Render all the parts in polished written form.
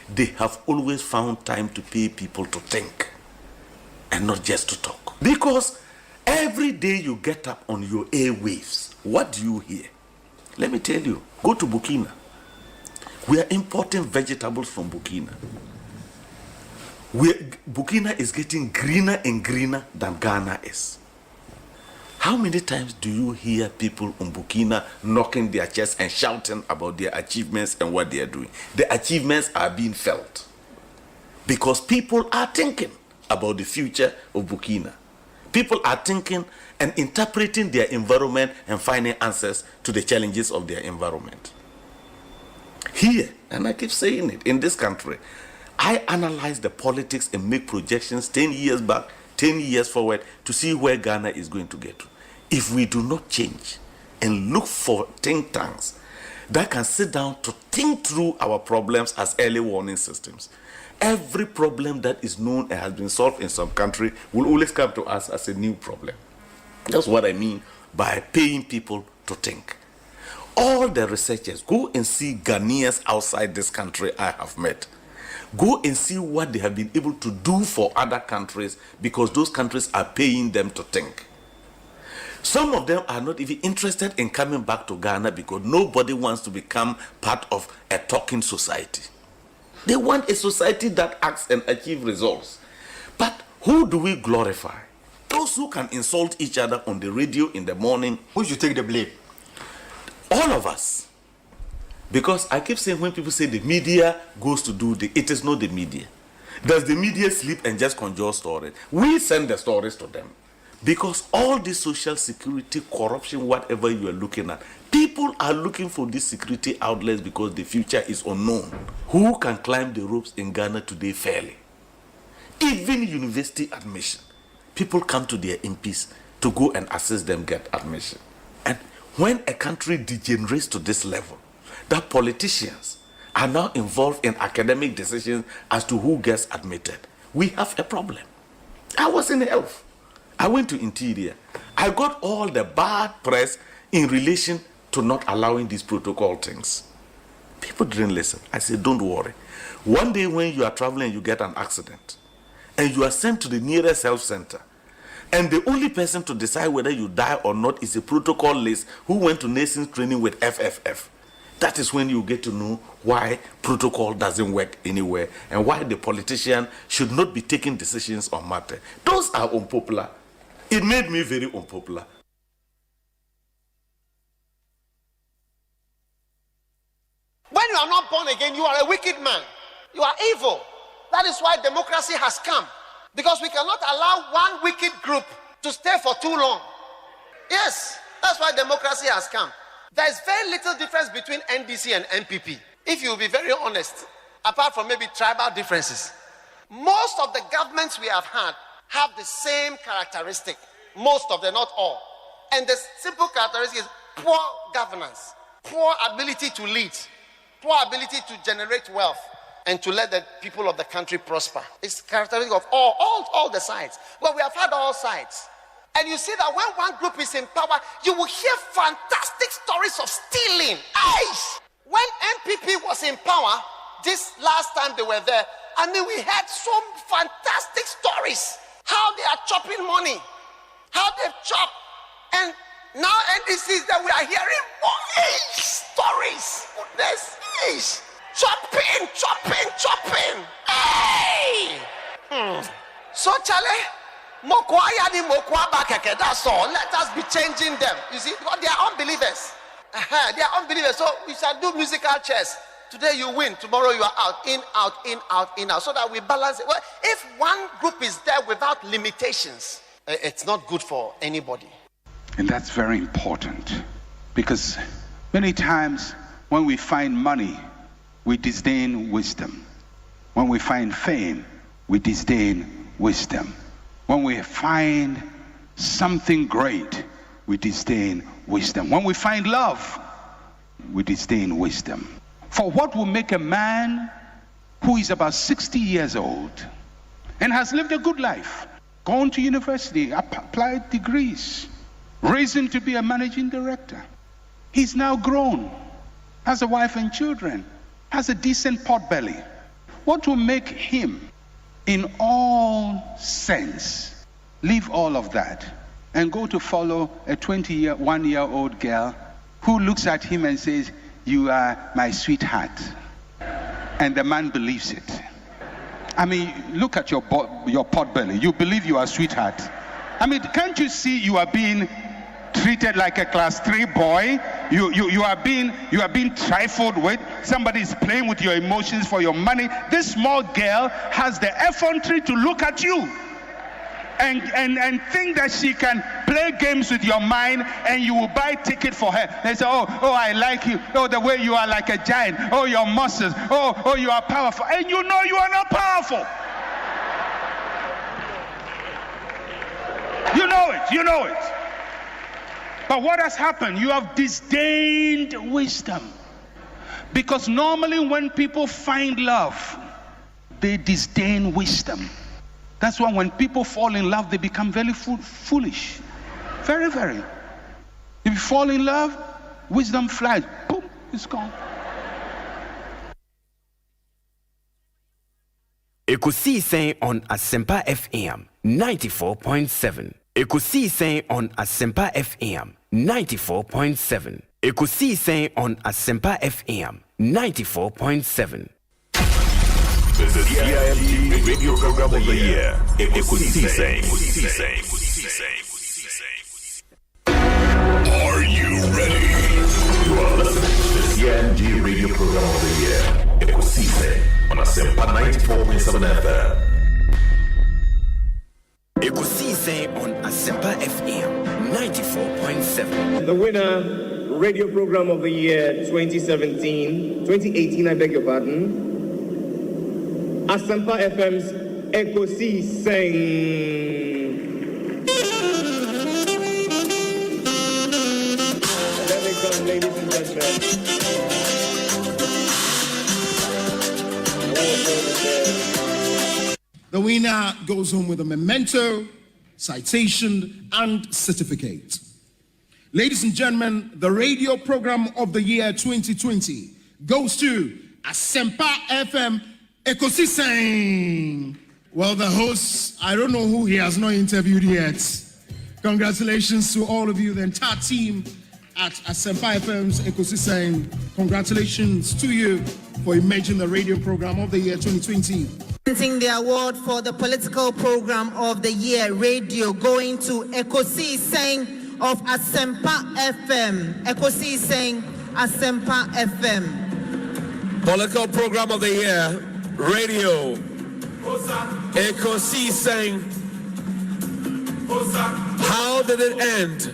they have always found time to pay people to think and not just to talk. Because every day you get up on your airwaves, what do you hear? Let me tell you, go to Burkina. We are importing vegetables from Burkina. Burkina is getting greener and greener than Ghana is. How many times do you hear people in Burkina knocking their chests and shouting about their achievements and what they are doing? The achievements are being felt because people are thinking about the future of Burkina. People are thinking and interpreting their environment and finding answers to the challenges of their environment. Here, and I keep saying it, in this country, I analyze the politics and make projections 10 years back, 10 years forward to see where Ghana is going to get to. If we do not change and look for think tanks that can sit down to think through our problems as early warning systems, every problem that is known and has been solved in some country will always come to us as a new problem. That's what I mean by paying people to think. All the researchers, go and see Ghanaians outside this country I have met. Go and see what they have been able to do for other countries because those countries are paying them to think. Some of them are not even interested in coming back to Ghana because nobody wants to become part of a talking society. They want a society that acts and achieves results. But who do we glorify? Those who can insult each other on the radio in the morning. Who should take the blame? All of us. Because I keep saying when people say the media goes to do it is not the media. Does the media sleep and just conjure stories? We send the stories to them. Because all the social security, corruption, whatever you are looking at, people are looking for these security outlets because the future is unknown. Who can climb the ropes in Ghana today fairly? Even university admission. People come to their MPs to go and assist them get admission. And when a country degenerates to this level, that politicians are now involved in academic decisions as to who gets admitted, we have a problem. I was in health. I went to interior. I got all the bad press in relation to not allowing these protocol things. People didn't listen. I said, don't worry. One day when you are traveling, you get an accident, and you are sent to the nearest health center, and the only person to decide whether you die or not is a protocol list who went to nursing training with FFF. That is when you get to know why protocol doesn't work anywhere and why the politician should not be taking decisions on matter. Those are unpopular. It made me very unpopular. When you are not born again, you are a wicked man. You are evil. That is why democracy has come. Because we cannot allow one wicked group to stay for too long. Yes, that's why democracy has come. There is very little difference between NDC and NPP. If you will be very honest, apart from maybe tribal differences, most of the governments we have had have the same characteristic. Most of them, not all. And the simple characteristic is poor governance, poor ability to lead, poor ability to generate wealth, and to let the people of the country prosper. It's characteristic of all the sides. Well, we have had all sides. And you see that when one group is in power, you will hear fantastic stories of stealing. Aish! When NPP was in power, this last time they were there, I mean, we had some fantastic stories. How they are chopping money, how they've chopped. And now NDC is that we are hearing more stories. Goodness, chopping. Hey! So, Charlie, that's all. Let us be changing them. You see, because they are unbelievers. They are unbelievers. So we shall do musical chairs. Today you win, tomorrow you are out, in, out, so that we balance it. Well, if one group is there without limitations, it's not good for anybody. And that's very important, because many times when we find money, we disdain wisdom. When we find fame, we disdain wisdom. When we find something great, we disdain wisdom. When we find love, we disdain wisdom. For what will make a man who is about 60 years old and has lived a good life, gone to university, applied degrees, risen to be a managing director? He's now grown, has a wife and children, has a decent pot belly. what will make him, in all sense, leave all of that and go to follow a 21-year-old girl who looks at him and says, "You are my sweetheart," and the man believes it? I mean, look at your pot belly. You believe you are sweetheart. I mean, can't you see you are being treated like a class 3 boy? You are being trifled with. Somebody is playing with your emotions for your money. This small girl has the effrontery to look at you and think that she can play games with your mind, and you will buy ticket for her. They say, oh, I like you. Oh, the way you are like a giant. Oh, your muscles. Oh, you are powerful. And you know you are not powerful. You know it. But what has happened? You have disdained wisdom. Because normally when people find love, they disdain wisdom. That's why when people fall in love, they become very foolish. Very, very. If you fall in love, wisdom flies. Boom, it's gone. Ekosiisen On Asempa FM 94.7. Ekosiisen On Asempa FM 94.7. Ekosiisen On Asempa FM 94.7. The CIMG Radio Program of the Year, Ekosiisen. Are you ready? You are listening to the CIMG Radio Program of the Year, Ekosiisen on Asempa 94.7 FM. Ekosiisen On Asempa FM 94.7. The winner, Radio Program of the Year 2018, I beg your pardon. Asempa FM's Ekosiisen. Let me come, ladies and gentlemen. The winner goes home with a memento, citation, and certificate. Ladies and gentlemen, the Radio Program of the Year 2020 goes to Asempa FM Ekosiisen. Well, the host, I don't know who he has not interviewed yet. Congratulations to all of you, the entire team at Asempa FM's Ekosiisen. Congratulations to you for emerging the Radio Program of the Year 2020. Presenting the award for the Political Program of the Year, Radio, going to Ekosiisen of Asempa FM. Ekosiisen, Asempa FM. Political Program of the Year, Radio, Ekosiisen. How did it end?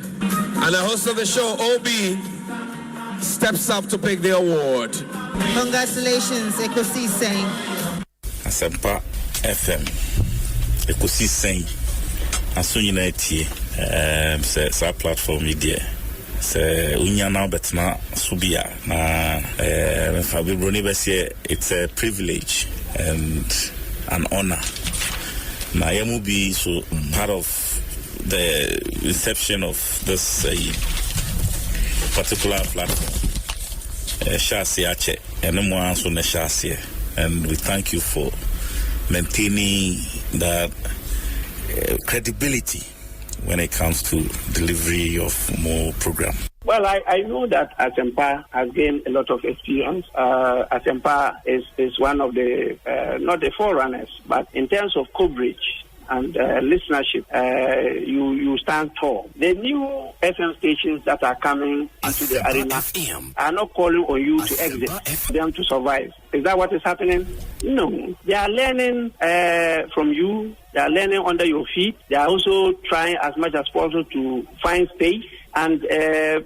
And the host of the show, OB, steps up to pick the award. Congratulations, Ekosiisen. Asempa FM, Ekosiisen, Asunyi sa platform media. Se unya now betna subia na Fabibroni Bessie, it's a privilege and an honor. Na yamu be so part of the reception of this particular platform. Shasiache and more so ne Shasie. And we thank you for maintaining that credibility when it comes to delivery of more program. Well, I know that Asempa has gained a lot of experience. Asempa is one of the, not the forerunners, but in terms of coverage and listenership, you stand tall. The new FM stations that are coming into the arena are not calling on you to exit, them to survive. Is that what is happening? No. They are learning from you. They are learning under your feet. They are also trying as much as possible to find space. And, there's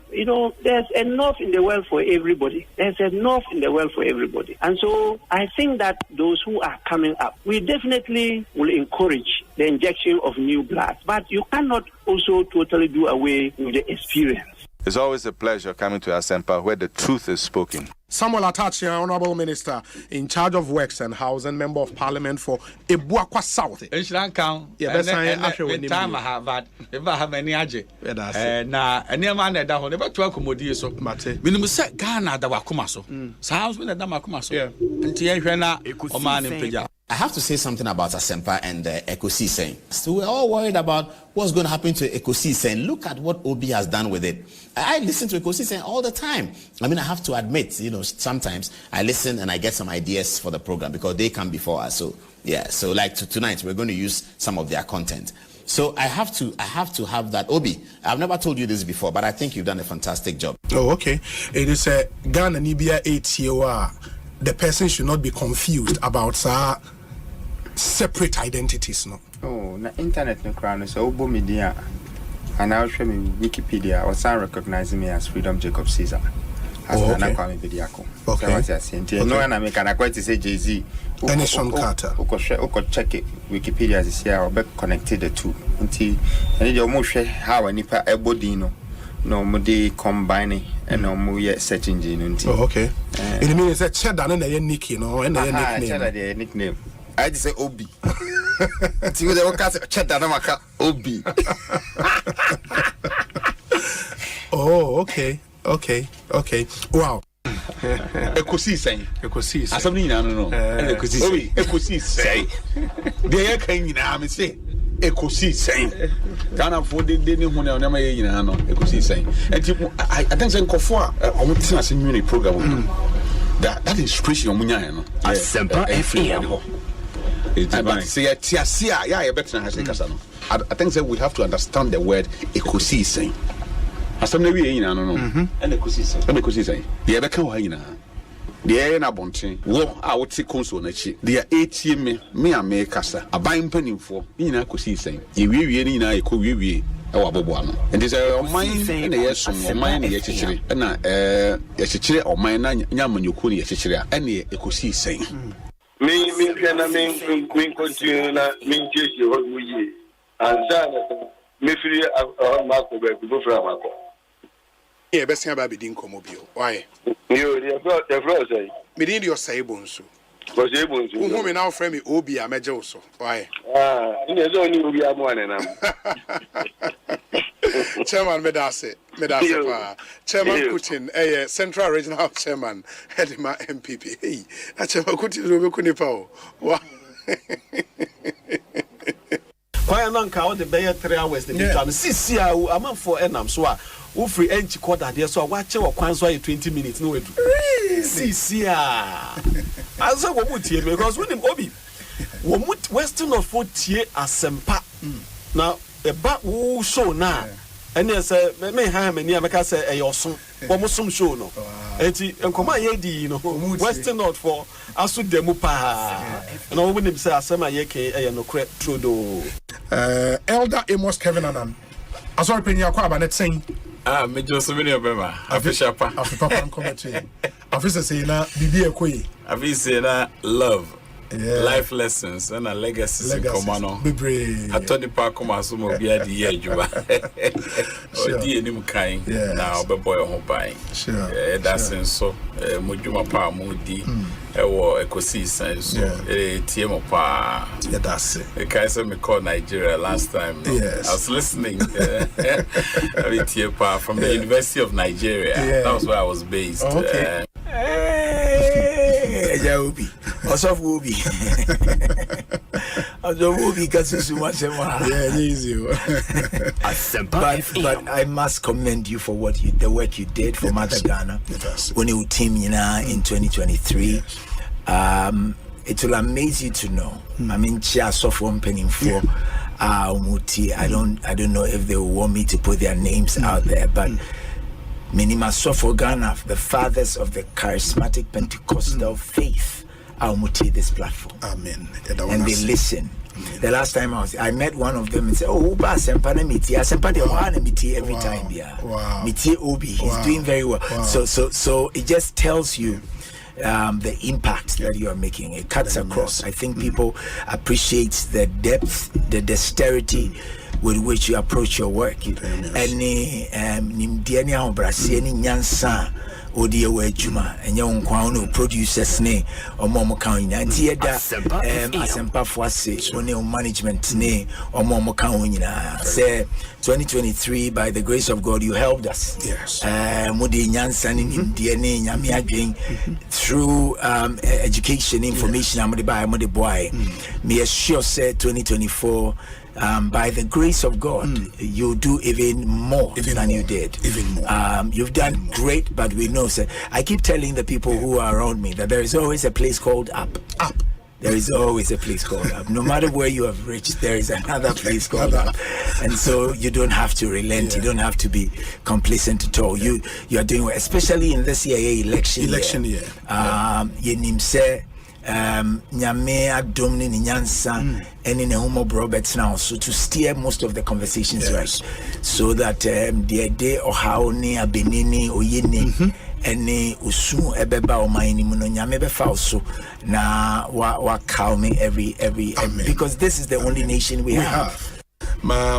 enough in the world for everybody. There's enough in the world for everybody. And so I think that those who are coming up, we definitely will encourage the injection of new blood. But you cannot also totally do away with the experience. It's always a pleasure coming to Asempa where the truth is spoken. Samuel Atachi, Honorable Minister in charge of Works and Housing, Member of Parliament for Ebuakwa South. In Sri Lanka, time I have that. If I have any aje, na any man that down never to accommodate so. Minimum set Ghana that Wakumaso. Sounds when the Damakumaso. I have to say something about Asempa and Ekosiisen. So we're all worried about what's going to happen to Ekosiisen. Look at what OB has done with it. I listen to Ekosiisen all the time. I mean, I have to admit, sometimes I listen and I get some ideas for the program because they come before us. So yeah, so like tonight we're going to use some of their content. So I have to have that. Obi, I've never told you this before, but I think you've done a fantastic job. Oh, okay. It is a Ghana Nibia 8 the person should not be confused about separate identities, no. Oh, na internet no crown so obo media and I'll show me Wikipedia or some recognize me as Freedom Jacob Caesar. Okay. Okay. No one make an quite say Jay-Z. And Sean Carter. Oko check it Wikipedia this year or be connected the two. Until and you mo share how any pa ebody no mo dey combine and no mo yet search engine until. Oh, okay. It means that cheddar and a nickname, no, and a nickname. Cheddar nickname. I just say Obi. See what they will cast cheddar namaka Obi. Oh, okay. Wow. Ekosiisen. Asabni na no. Ekosiisen. Ekosiisen. Dey kan nyina me say Ekosiisen. Ghana for dey ne hu na ma ye nyina no Ekosiisen. Enti I think say nkofo a omo tina ase nwini program. That inspiration omunya no. Asempa FM. Say tiasia ya e better has kasa no. I think that we have to understand the word Ekosiisen. Asam na wi yina no. And Ekosiisen. Ye be kan wa yina. De na bonten wo a wote konso na chi de etie me ame kasa aban panimfo yina Ekosiisen. Ye wiwie ni yina e ko wiwie e wa bobo ano. And is oman na yesom oman na ye chichire na ye chichire oman na nyamanyoku na ye chichire a na Ekosiisen. Me continue na me chechi ho muyi ansa me firi mako be go fra mako e be sia ba be din komo bio why yo the flow say me din Osei Bonsu Osei Bonsu who me now friend me Obi a meje so why ine zo ni Obi amu anenam Chairman Medase pa Chairman Kutin Central Regional Chairman Hedima MPP hey Chairman Kutin zo be kunipa o wa Kwaya nanka o de be 3 hours the time sisi a am for enam so a wo free enchi quarter there so wa che wo kwan so 20 minutes no wedu sisi a aso wo mutie because when him Obi wo mut western of tie Asempa now eba wo show na ene say me ha mani ameka say eyoso wo musom show no enti enkoma ye di no western not for aso demu pa na wo nim say asema ye ke no kre trodo Elder Amos Kevin Anan asori penya Kwabena net saying me just so many obema official pa papa commentary officer say na bibi ekoyi say na love. Yeah. Life lessons and a legacy in Komano. I told the park so mo be at the year juba. Or the nim kind now be boy home buying. Sure. That's so Mujuma pa mudi Ekosiisen so TM pa. Yeah, that's it. The guy said me called Nigeria last time. Yes. I was listening from the University of Nigeria. That was where I was based. Okay. Obi. Also Obi. Obi kasi yeah, easy. But I must commend you for the work you did for Mother Ghana when you team in 2023. It will amaze you to know. I mean, just from penning for Muti. I don't know if they will want me to put their names out there, but Minima Sofo Ghana, the fathers of the charismatic Pentecostal faith, are muti this platform. Amen. And they listen. Amen. The last time I met one of them and said, "Oh, Asempa na miti, Asempa de wana miti every time, yeah. Wow. Miti Obi, he's doing very well. Wow. So it just tells you the impact that you are making. It cuts across. I think people appreciate the depth, the dexterity with which you approach your work. Any nimdiania obrasi any nyansa odi ewa adwuma enye wonkwa no producers ne omo kan nyina nti yeda Asempa fo ase one management ne omo kan nyina say 2023 by the grace of God you helped us. Yes. Modi nyansa ne nimdie ne nyame adwen through education information amode by amode boy. Me assure say 2024 by the grace of God, you do even more than you did. Even more. You've done great, but we know, sir. I keep telling the people who are around me that there is always a place called up. Up. There is always a place called up. No matter where you have reached, there is another place called up. And so you don't have to relent. You don't have to be complacent at all. You are doing well, especially in this election year. Nyame adom ne nyansa ene ne homo Roberts now so to steer most of the conversations right so that the day or how ne abenini oyeni ene usu ebeba o mine mu no nyame be fa so na wa calm me every because this is the only nation we have. My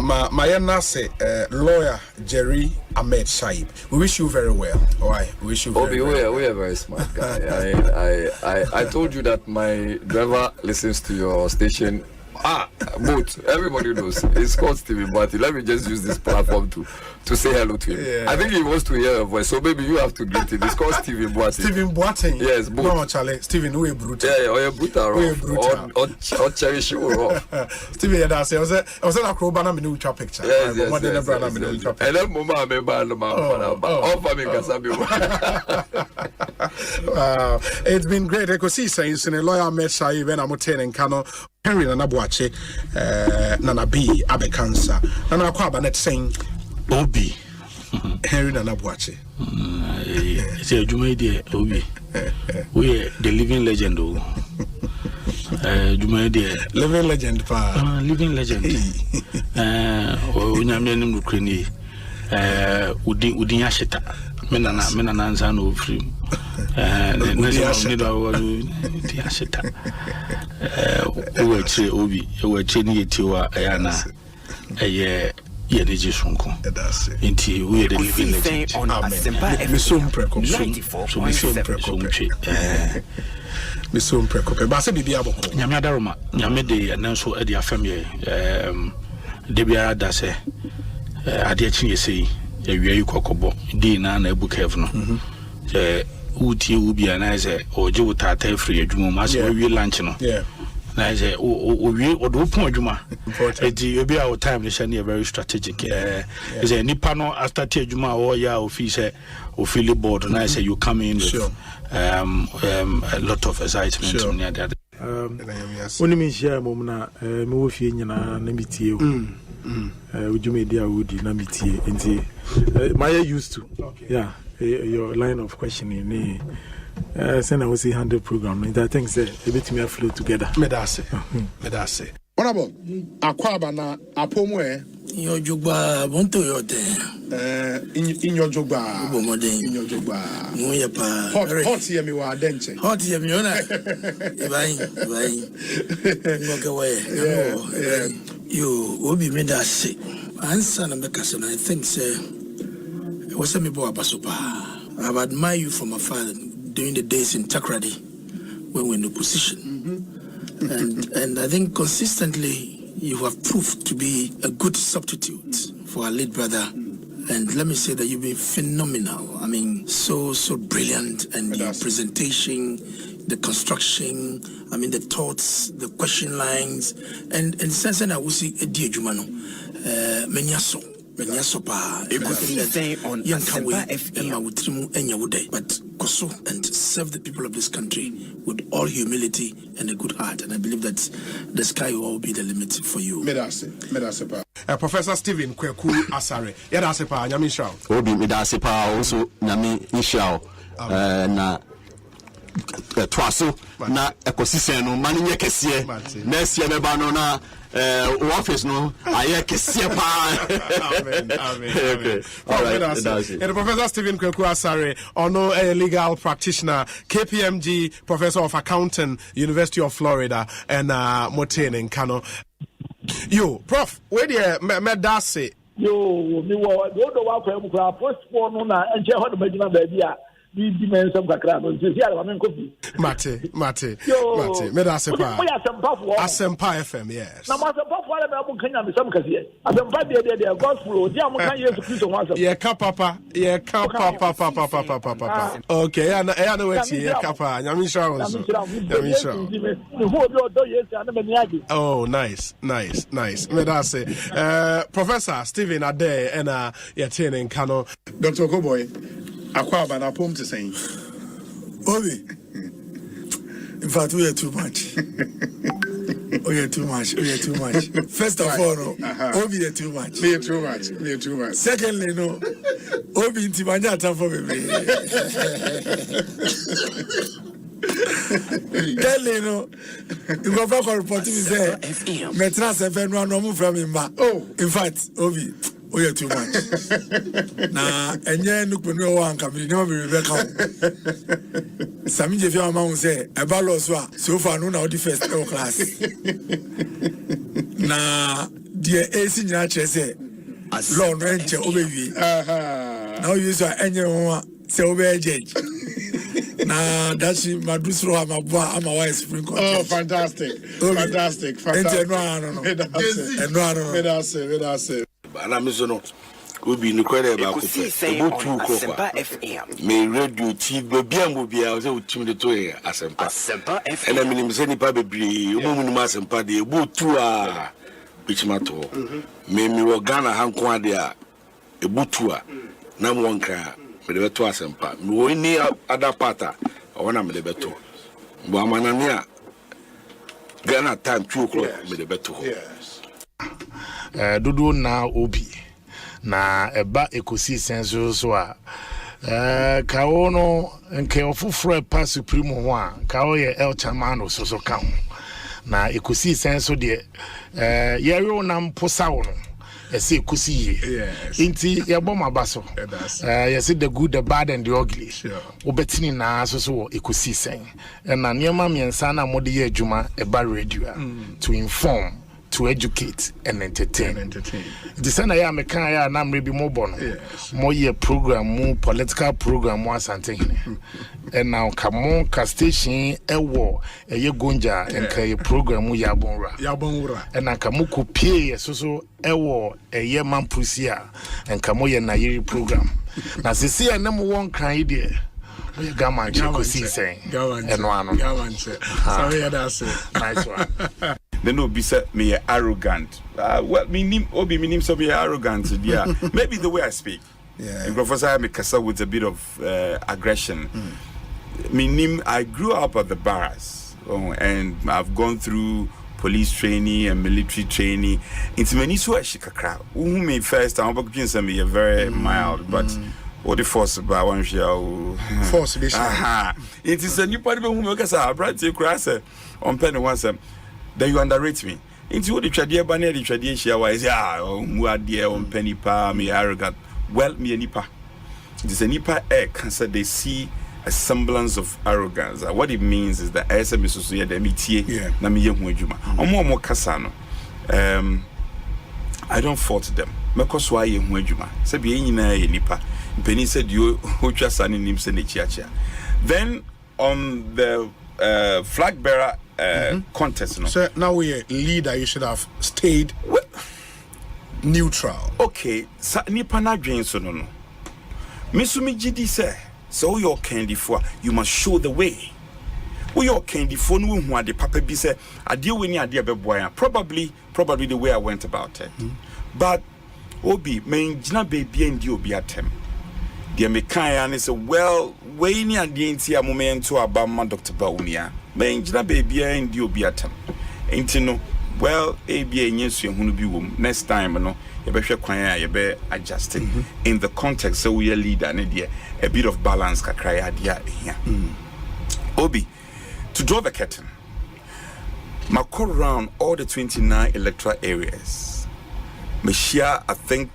nase lawyer Jerry Ahmed Saib. We wish you very well. Alright, we wish you very well. We are very smart guy. I told you that my driver listens to your station. Both everybody knows it's called Stephen Boateng. Let me just use this platform to say hello to him. Yeah. I think he wants to hear your voice, so maybe you have to greet him. It's called Stephen Boateng. Stephen Boateng. Yes, both. No, Charlie. Stephen, we brutal. Yeah, or brutal. Or cherish you. Stephen, that's it. I was an acrobat. I'm in a picture. Yes. And then Mama, it's been great. Ekosiisen in a lawyer met Saib and Amoten and Kano. Henry Nana Boache, Nana B, Abe Cancer, Nana Kwabena saying, OB, Henry Nana Boache. It's a Jumedia, OB. We are the living legend. Jumedia, living legend, living legend. Unyamia Ukraine, Udinyashita, Menana Nzano free. Obi we training tiwa ayana eye yeneje sunko nti we the living legend on Asempa FM 94.7 ba se bibia boko nyame adaroma nyame de nanso e de afam ye de bia da se ade achi sei ewie yi kokobo di na ebuka ev no uti ubi anaze oje tata free adwuma ma se we lunch no na say we odo pon adwuma edi obi our time is very strategic is a nipa no after ti adwuma o ya office o feel board na say you come in with a lot of excitement near that oni mi share mom na me wo fie nyina na mitie o udwuma dia wudi na mitie enti my used to your line of questioning send I was 100 program and I think say a bit me flow together. Medase. Honorable, Kwabena apomwe your jogba bonto yote in your jogba in your jogba moya pa hot here me wa denche hot here me ona vai ngoke way you obi me da say answer na make us I think say was me bo abasopa. I've admired you from afar during the days in Takrady when we were in opposition. And I think consistently you have proved to be a good substitute for our late brother. And let me say that you've been phenomenal. I mean, so brilliant. And the presentation, the construction, I mean, the thoughts, the question lines. And since then I will see a dear Jumano, Menyaso. Ekosiisen On Asempa FM. But Koso and serve the people of this country with all humility and a good heart. And I believe that the sky will all be the limit for you. Medase. Professor Stephen Kweku Asare. Yedase pa nyami shao. Obi medase pa also nyami shao. Na twaso na Ekosiisen no mani nye kese next year meba no na office no aye kese pa. Amen. Okay. All right. And Professor Stephen Kweku Asare, a legal practitioner, KPMG Professor of Accounting, University of Florida, and Motene in Kano. Yo, Prof, where do you medase? Yo, me wa do wa kwa mu kwa post for no na enche ho de magina ba bia di men some kakra no nti ya ba men kofi Mate me da Asempa Asempa FM yes na Asempa for na mo kanya me some kase Asempa de gospel di am kan Yesu Kristo ho asem ye ka papa okay ya na wetin ye ka pa nyame shira oh nice me da say Professor Stephen Ade and your training Kano Dr. Koboy Kwabena pom to say Obi in fact we are too much we are too much first of all Obi are too much we are too much secondly no Obi intimanya ta for me Kelly no you go for report me say metra seven no mo from me ma in fact Obi we are too much na enye nukunu wa nka me no be Rebecca Sami je fi ama won say e ba lo so far no na the first class na die AC nyina che say law no enche obewie now you say enye won say obe judge na that's madusro amabwa ama wa Supreme Court oh fantastic no ana mizono obi ni kwere ba ko obutu ko me radio TV bia o se utim de to Asempa FM ena minim se nipa bebre omumu ni Asempa de ebutu a bichimato me mi wo Ghana hanko ade a ebutu a na mo nka me de beto Asempa me wo ni ada pata o na me de beto bo amanane a Ghana time 2 o'clock me de beto Dudu na obi na eba Ekosiisen so a kawo no nke ofufro pa supreme ho a kawo ye El Chamano so ka ho na Ekosiisen so de yero na mposa wo no ese Ekosi inti ye bom abaso yes the good the bad and the ugly obetini na so Ekosiisen na niema miensa na mode ye adwuma eba radio to inform to educate and entertain. The sana ya meka ya na mrebi mo bono. Mo ye program mo political program mo Asante. And now kamo ka station ewo eye gonja enka ye program mo yabonra. And na kamo kopie so ewo eye mampusia enka mo ye na yiri program. Na sisi ya nemu won kan ide. We gama Ekosiisen. Sorry that's nice one. Then Obi said me arrogant. Well, Obi meaning so be arrogant. Yeah, maybe the way I speak. Yeah. And Professor I make with a bit of aggression. I grew up at the barracks, and I've gone through police training and military training. It's many so shikakra. Who me first? I'm about to say very mild, but. What the force about one show? Force edition. It is a new party who make us a bright cross on penny once. Then you underrate me. Into the tradia banner, the tradition was more dear on penny pa, me arrogant. Well, me a nipa. It is a nipa cancer. They see a semblance of arrogance. What it means is that as a Mrs. the MTA, na me yehujuma. More Casano. I don't fault them. Because why yehujuma? Sabi na nipa. Penny said you who son in him send. Then on the flag bearer contest. No? So now we're a leader, you should have stayed neutral. Okay, nipa na dwen so no. Mesumi gidi say, so your candy for you must show the way. We your candy for no who ade papa bi say ade we ni ade be boy. Probably the way I went about it. But Obi men gina baby and obi atem. The American is a well, way near the NT moment to Abama Dr. Baunia. Benjina baby and you be at him. Ain't no, well, a be a yes, you be womb. Next time, no, you better choir, you better adjusting in the context. So we are leader and idea, a bit of balance, cry idea here. Obi, to draw the curtain, my call around all the 29 electoral areas. Me share, I think,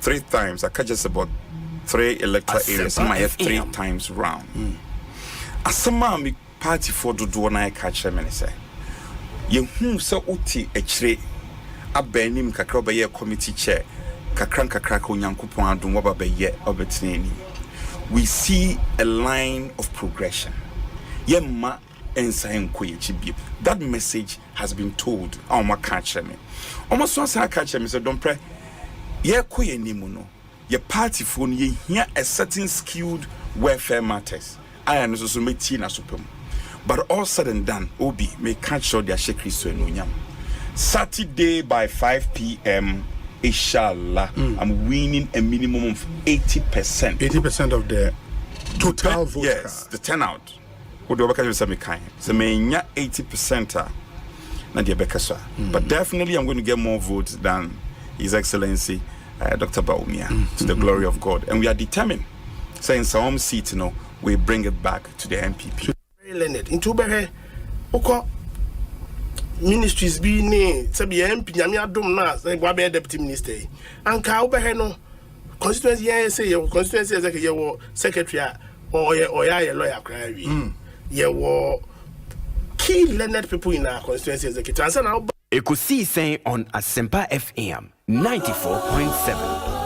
3 times. I catch just about 3 electoral areas. I have 3 times round. Asama me party for do na catch them and say. You so uti echre abanim kakra be ye committee chair kakran kakra ko nyankopon adom wa ba be ye obetini. we see a line of progression. That message has been told. Almost once I catch me, so don't pray. Your party phone, you hear a certain skilled welfare matters. I am also making a superm. But all said and done, Obi may catch your shekri so no Saturday by 5 p.m. Inshallah, I'm winning a minimum of 80%. 80% of the total vote. Yes, the turnout. Who do I say me kind? So me 80%. But definitely, I'm going to get more votes than His Excellency Dr. Baumia, to the glory of God, and we are determined. Saying some seat, we bring it back to the MPP. Leonard, into Behe, Oko ministries be ne, Sabi MP, Yamia Dom Nas, and Wabe Deputy Minister, and Kaubeheno constituency, say your constituency as your secretary or your lawyer cry. Your key Leonard people in our constituency executive. Ekosiisen on Asempa FM 94.7.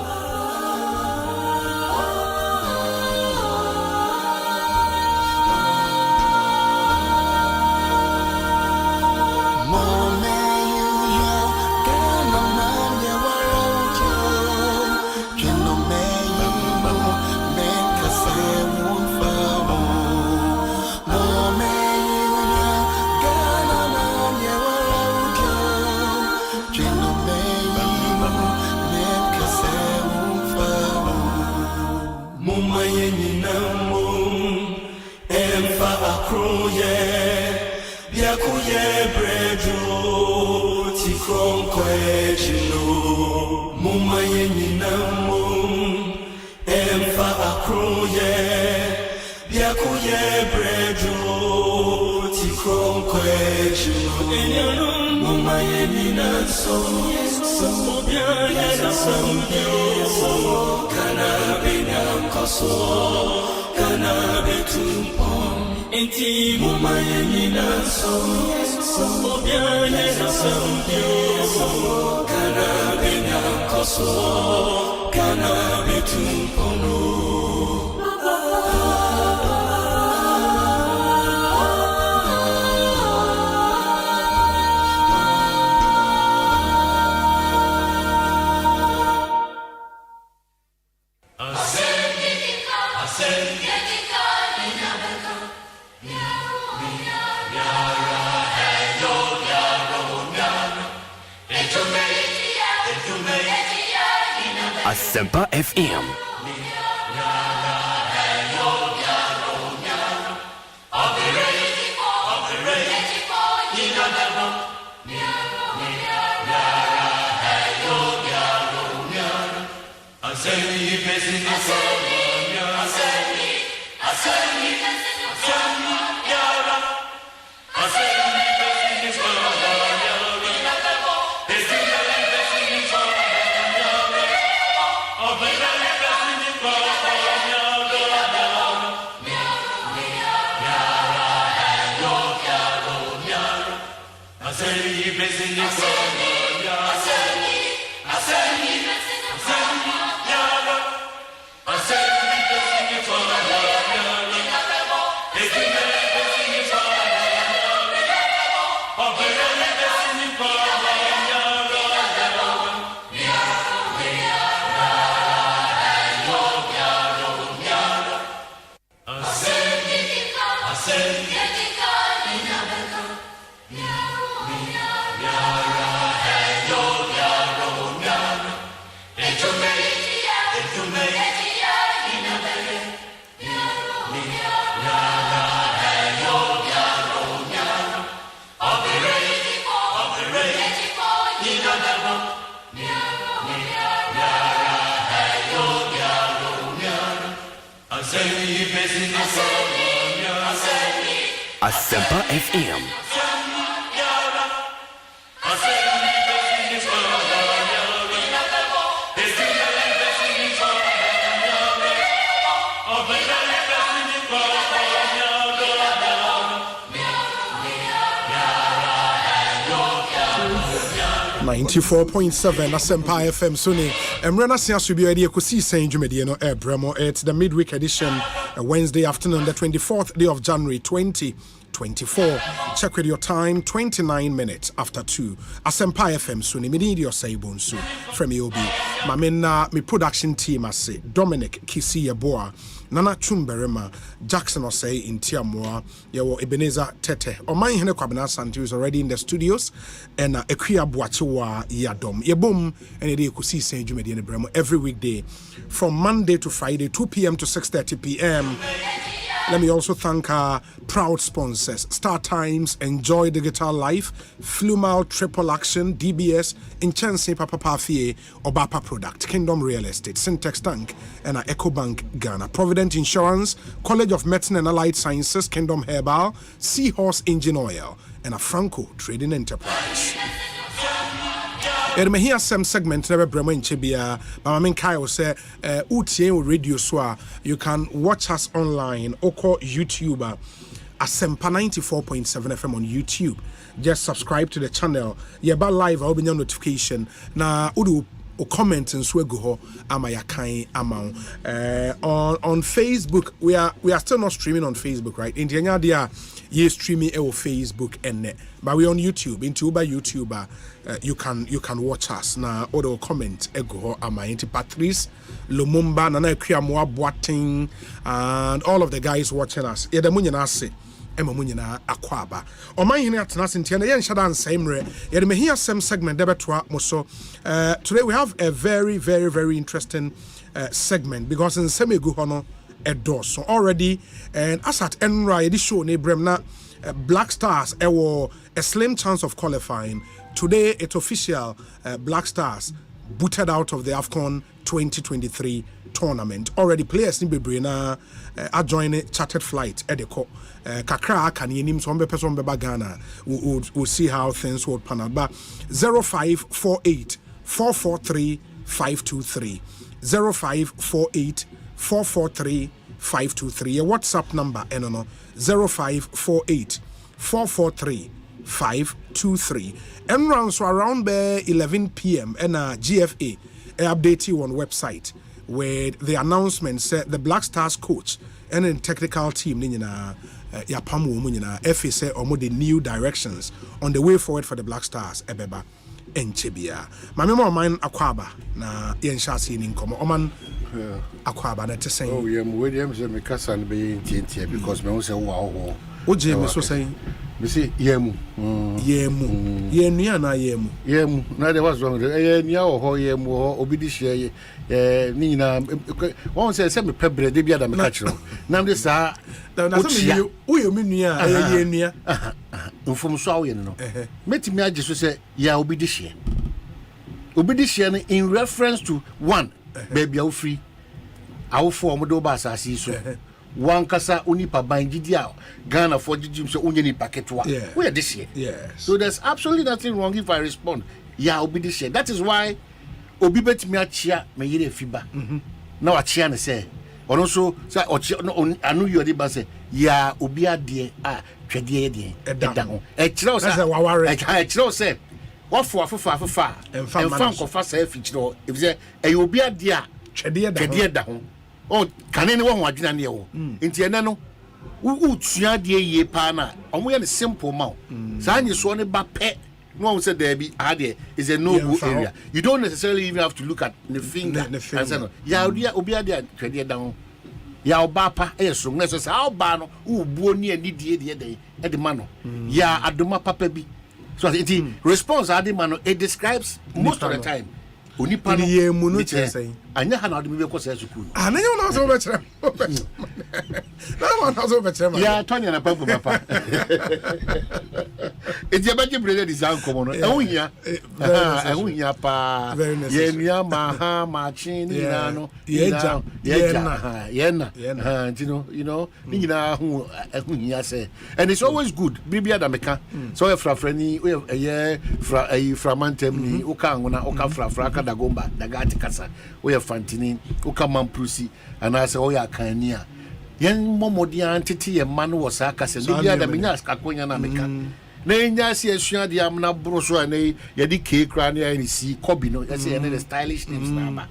Asempa FM. Asempa FM. .7 Asempa FM Sunni Emrana Siasubi Edi Ekosiisen Jumedi no Bremo. It's the midweek edition, Wednesday afternoon, the 24th day of January 2024. Check with your time, 29 minutes after 2. Asempa FM Suni Midi Osei Bonsu from OB. Mamina mi production team ase Dominic Kisi Yeboa, Nana Chumberema, Jackson Osei in Tiamoa, Yawo Ebenezer Tete. Omanhene Kwabena Asante is already in the studios, and Ekuya Buachiwa Yadom. Yebom and Edi Ekosiisen Jumedi and Bremo every weekday from Monday to Friday, 2 p.m. to 6:30 p.m. Let me also thank our proud sponsors, Star Times, Enjoy Digital Life, Flumal Triple Action, DBS, Inchense Papa Pafie, Obapa Product, Kingdom Real Estate, Syntex Tank, and EcoBank Ghana, Provident Insurance, College of Medicine and Allied Sciences, Kingdom Herbal, Seahorse Engine Oil, and a Franco Trading Enterprise. Here some segment never Bremo in Chibia, but I mean Kyle say UTA radio so you can watch us online or call YouTuber Asempa 94.7 FM on YouTube. Just subscribe to the channel. Yeah, but live I'll be your notification. Na udu o comment and swego amayakai amount. On Facebook we are still not streaming on Facebook, right? In the dia ye streaming on Facebook and but we on YouTube. Into by YouTuber you can watch us na odo comment ego amainti Patrice Lumumba Nana Kriamwa Boating and all of the guys watching us. Yeah, the munyana say Emma Munyana Akwaba. Omanhene atnas ntiana yen shada nsaimre. Yede me hear some segment debetwa moso. Today we have a very interesting segment because in semegu hono edo so already and as at enra yedi show ne bremna Black Stars ewo a slim chance of qualifying. Today it's official, Black Stars booted out of the AFCON 2023 tournament. Already players in Bebrina are joining chartered flight at the Kakra Kanyenim Sombe Person Beba Ghana. We'll see how things will pan out. But 0548 443 523 0548 443 523. A WhatsApp number 0548 443 523. And rounds around 11 p.m. and GFA update you on website where the announcement said the Black Stars coach and the technical team FA say the new directions on the way forward for the Black Stars Ebeba and Chibia. My memory mine Akwaba na yenshasi in komo oman Akwaba na say oh yeah William say me kasa na be ntie because me say wow oje me so saying me say yemu yenu na yemu na there was wrong nia ho yemu ho obi di share ni na won say me pebre de bia da me catch no na me say na say me uyo me nua yenu mfom so awo no metimi age so say ya obi di share in reference to one baby awo free awo for mo do ba asasi so one kasa unipa banjidi a Ghana for jijim so unye ni paketwa we are this year. Yes. So there's absolutely nothing wrong if I respond yeah obi this year. That is why obi betimi achia me yire fiba na achia ne say ono so say no anu you dey ba say yeah obi ade a twede ede eda ho e kire o say e kire o say what for afafa enfam kofa say fi kire if say e obi ade a twede eda ho oh kanene wo ho adwena ne wo enti ene no utua de ye pa na omo ye simple ma sa anyi so ne ba pe no one said there be is a no-go area. You don't necessarily even have to look at the finger and say no ya obi ade twede down ya obapa so nso say how ba no ubuo ni ani die de e ma no ya adoma papa bi so it response ade ma no it describes most of the time onipa no ye mu no che say anya ha na ade be ko say school anya na so be chere na one na so be chere ya Tony na papa e je ba je brother di san komo no ehunhia pa ye nua ma chin ni na no ye na you know ni na hu ehunhia say and it's always good bibia da meka so e fra frani e fra mantem ni o ka ngona o ka fra ka da gomba da gati kasa o ye fantini o ka mamprusi ana say o ya kania yen momodi antete ye man wo sa kasa bibia da menya akakonya na meka na nya se asua de amna bro so na ye di cake kra na ni si kobi no ye say the stylish names na ba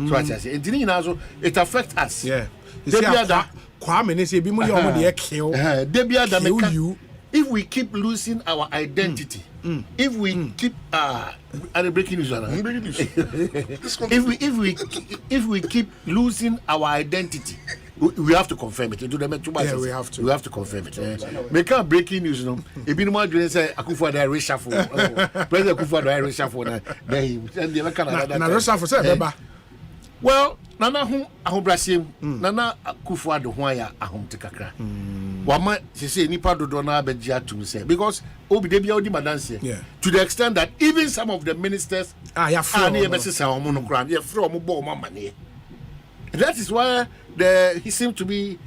so I say enti ni na so it affect us Kwame ne say bi mu ye omo de kill Debia make if we keep losing our identity if we keep breaking news if we keep losing our identity we have to confirm it. We have to confirm it. Make a breaking news. No, if you know say Akufo dey reshuffle, President Akufo dey reshuffle. Na reshuffle say beba. Well, nana ho ahobrasim, nana Akufo ado ho ya ahomte kakra. Wama say nipa dodo na abeji atum say because obi de bia odi madanse. To the extent that even some of the ministers ya free na yebese omo no kran, ye free omo bo omo mane. That is why he seemed to be